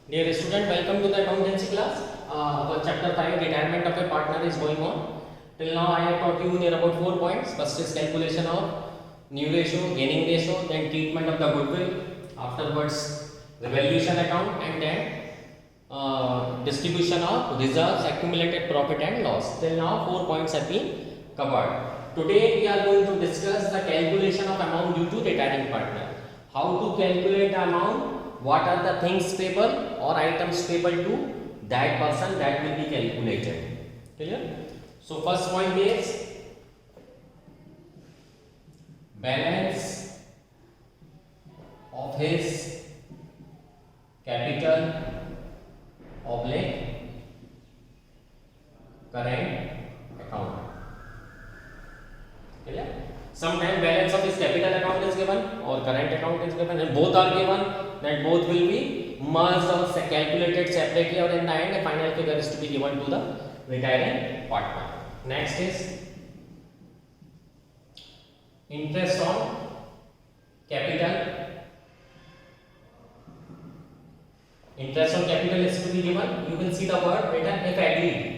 Dear student, welcome to the accountancy class. Our chapter 5 retirement of a partner is going on. Till now I have taught you near about 4 points. First is calculation of new ratio, gaining ratio, then treatment of the goodwill, afterwards revaluation account, and then distribution of reserves, accumulated profit and loss. Till now 4 points have been covered. Today we are going to discuss the calculation of amount due to retiring partner. How to calculate the amount, what are the things payable or items payable to that person, that will be calculated. Clear? So first point is balance of his capital oblique current account. Clear? Sometimes balance of his capital account is given or current account is given, and both are given, then both will be merged or calculated separately, or in the end a final figure is to be given to the retiring partner. Next is interest on capital. Interest on capital is to be given. You will see the word written if agreed.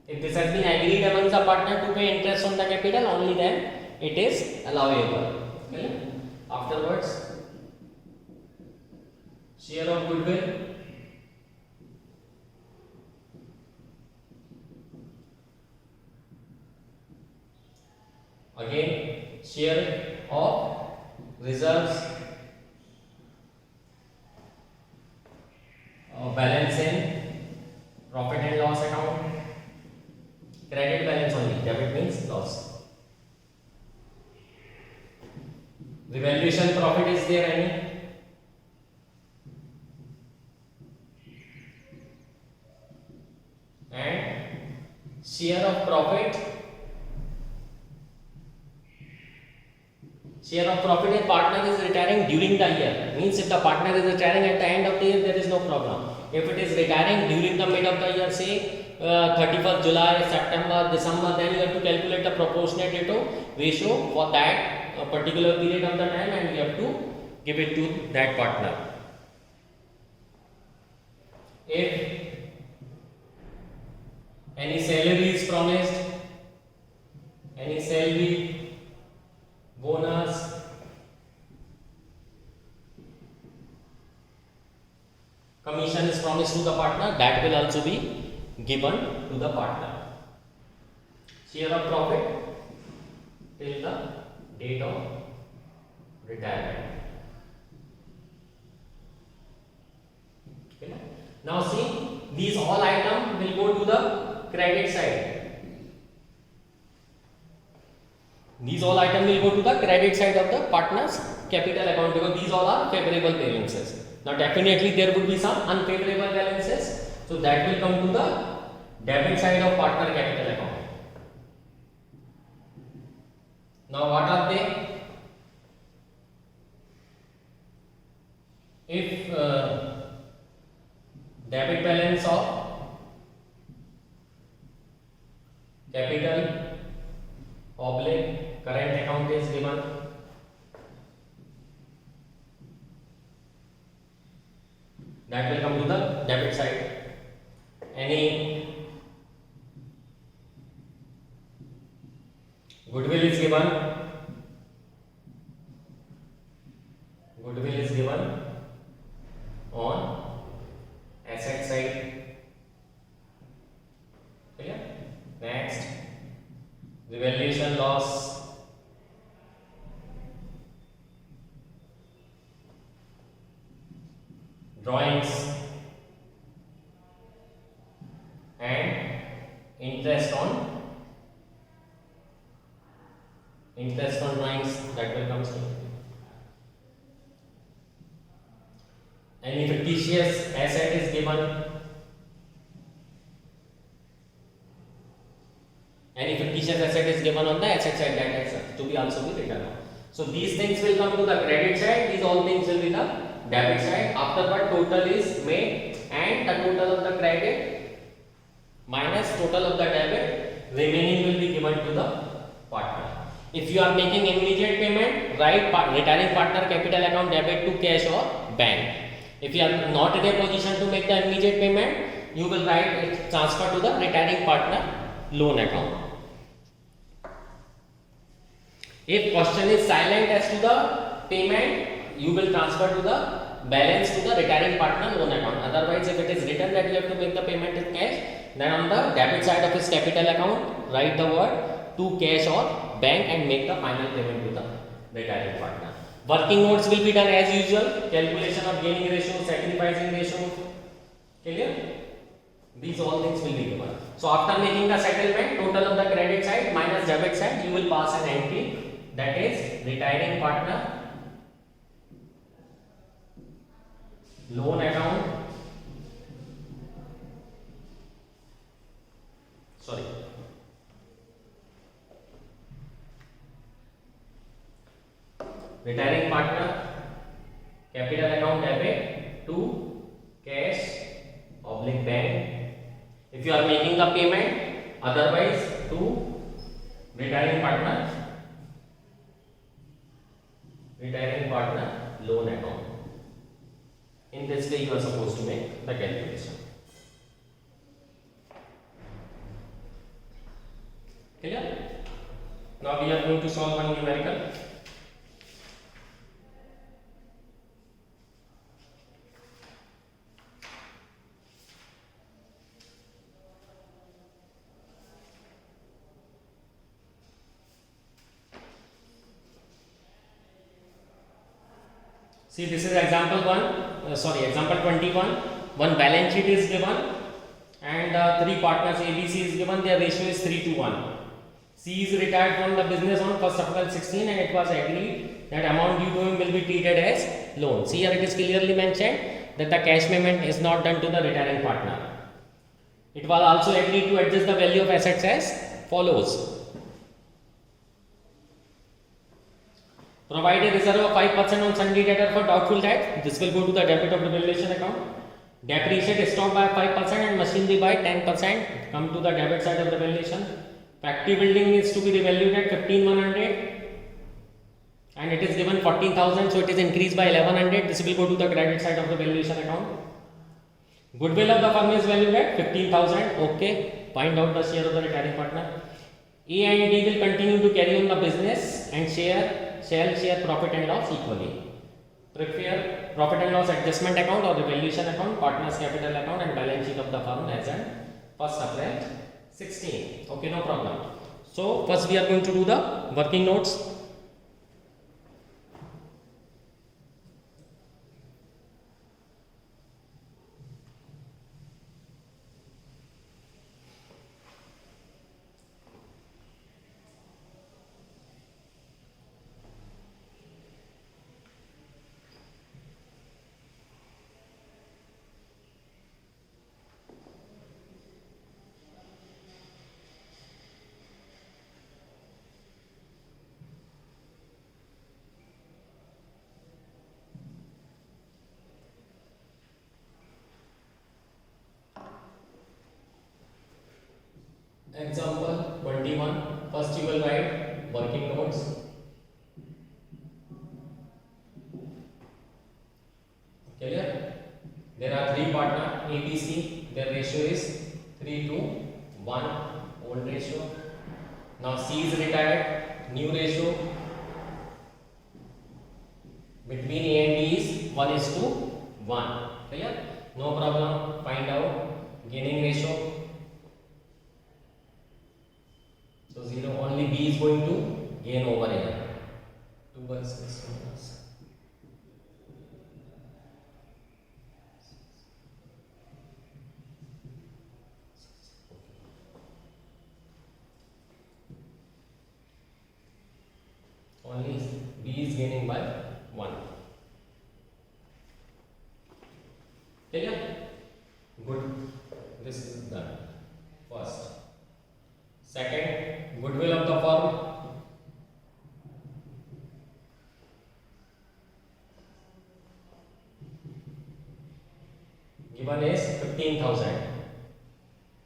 If this has been agreed amongst the partner to pay interest on the capital, only then it is allowable. Okay? Afterwards, share of goodwill. Again, share of reserves, balance in profit and loss account. Credit balance only, debit means loss. Revaluation profit, is there any? And share of profit. Share of profit if partner is retiring during the year. Means if the partner is retiring at the end of the year, there is no problem. If it is retiring during the mid of the year, say 31st July, September, December, then you have to calculate the proportionate ratio for that particular period of the time, and you have to give it to that partner. If any salary is promised, any salary, bonus, commission is promised to the partner, that will also be given to the partner. Share of profit till the date of retirement. Okay. Now see, these all items will go to the credit side. These all items will go to the credit side of the partner's capital account, because these all are favorable balances. Now definitely there would be some unfavorable balances, so that will come to the debit side of partner capital account. Now what are they? If debit balance of capital oblique current account is given, that will come to the debit side. Any goodwill is given, goodwill is given on asset side. Clear? Next, revaluation loss, drawings, and interest on drawings, that will come to. Any fictitious asset is given, any fictitious asset is given on the asset side, that is to be also be written on. So these things will come to the credit side, these all things will be the debit side. Afterward total is made, and the total of the credit minus total of the debit, remaining will be given to the partner. If you are making immediate payment, write retiring partner capital account debit to cash or bank. If you are not in a position to make the immediate payment, you will write it transfer to the retiring partner loan account. If question is silent as to the payment, you will transfer to the balance to the retiring partner loan account. Otherwise, if it is written that you have to make the payment in cash, then on the debit side of his capital account, write the word to cash or bank and make the final payment to the retiring partner. Working notes will be done as usual. Calculation of gaining ratio, sacrificing ratio. Clear? These all things will be given. So after making the settlement, total of the credit side minus debit side, you will pass an entry, that is retiring partner loan account. Sorry. Retiring partner capital account debit to cash oblique bank if you are making the payment, otherwise to retiring partner loan account. In this way you are supposed to make the calculation. Clear? Now we are going to solve one numerical. See, this is example 21. One balance sheet is given and three partners ABC is given. Their ratio is 3:1. C is retired from the business on 1st April 16 and it was agreed that amount due to him will be treated as loan. See, here it is clearly mentioned that the cash payment is not done to the retiring partner. It was also agreed to adjust the value of assets as follows. Provide a reserve of 5% on sundry debtor for doubtful debt. This will go to the debit of revaluation account. Depreciate stock by 5% and machinery by 10%. Come to the debit side of revaluation. Factory building is to be revalued at 15,100 and it is given 14,000, so it is increased by 1,100. This will go to the credit side of revaluation account. Goodwill of the firm is valued at 15,000. Okay. Find out the share of the retiring partner. A and D will continue to carry on the business and shall share profit and loss equally. Prepare profit and loss adjustment account or revaluation account, partners capital account and balance sheet of the firm as on 1st April 16. Okay, no problem. So first we are going to do the working notes. Example 21. First you will write working notes. Clear? There are three partners ABC. Their ratio is 3:1. Old ratio. Now C is retired. New ratio between A and B is 1:1. Clear? No problem. Find out gaining ratio. So 0, only B is going to gain over here. 2 by 6 minus. Only B is gaining by 1. Clear? Good. This is done. First. Second, goodwill of the firm. Given is 15,000.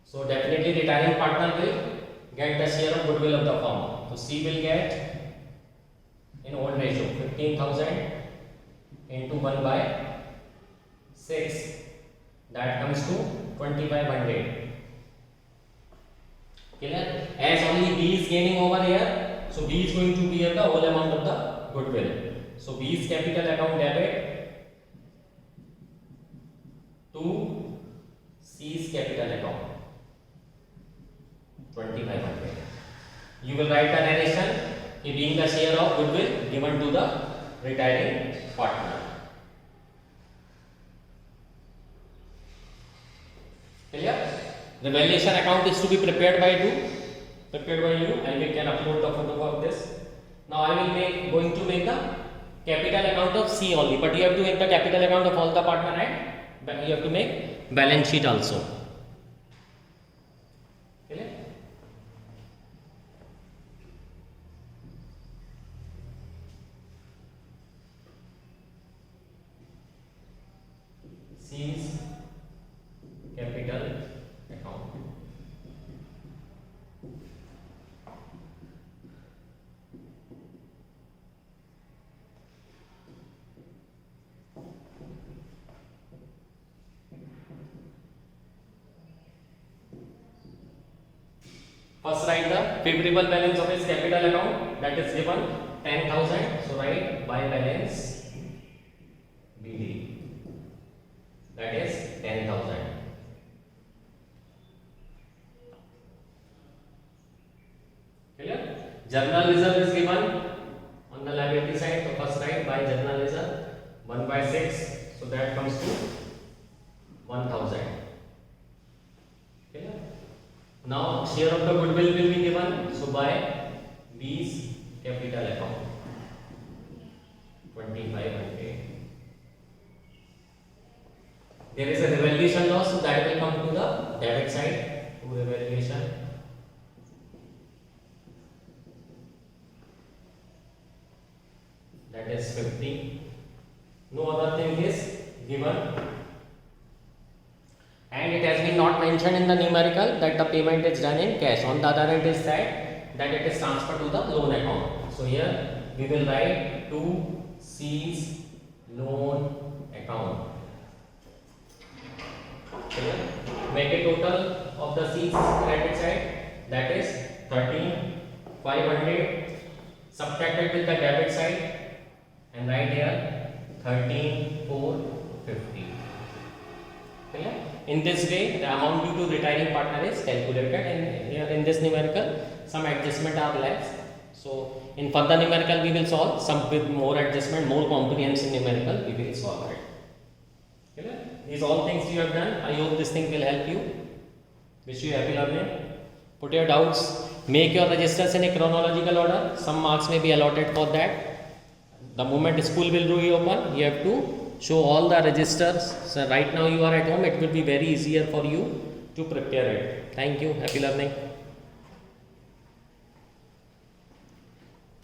So definitely retiring partner will get the share of goodwill of the firm. So C will get in old ratio 15,000 into 1 by 6, that comes to 2500. Clear? As only B is gaining over here, so B is going to bear the whole amount of the goodwill. So B's capital account debit to C's capital account 2500. You will write the narration, he being the share of goodwill given to the retiring partner. Clear? The valuation account is to be prepared by you, and we can upload the photo of this. Now I will going to make the capital account of C only, but you have to make the capital account of all the partner and you have to make balance sheet also. Clear? C's capital account. First write the favorable balance of his capital account, that is given 10,000. So write by balance BD, that is 10,000. Clear? General reserve is given on the liability side. So first write by general reserve 1/6. So that comes to 1,000. Clear? Now share of the goodwill will be given. So by B's capital account 2500. There is a revaluation loss, so that will come to the debit side to revaluation. That is 50. No other thing is given, and it has been not mentioned in the numerical that the payment is done in cash. On the other hand is said that it is transferred to the loan account. So here we will write to C's loan account. Clear? Make a total of the C's credit side, that is 13,500, subtracted with the debit side, and write here 13,450. Clear? In this way, the amount due to retiring partner is calculated, and here in this numerical some adjustment are left. So in further numerical we will solve some with more adjustment, more comprehensive numerical we will solve it. Clear? These all things you have done. I hope this thing will help you. Wish you happy learning. Put your doubts. Make your registers in a chronological order. Some marks may be allotted for that. The moment school will reopen, you have to show all the registers. So right now you are at home, it will be very easier for you to prepare it. Thank you. Happy learning.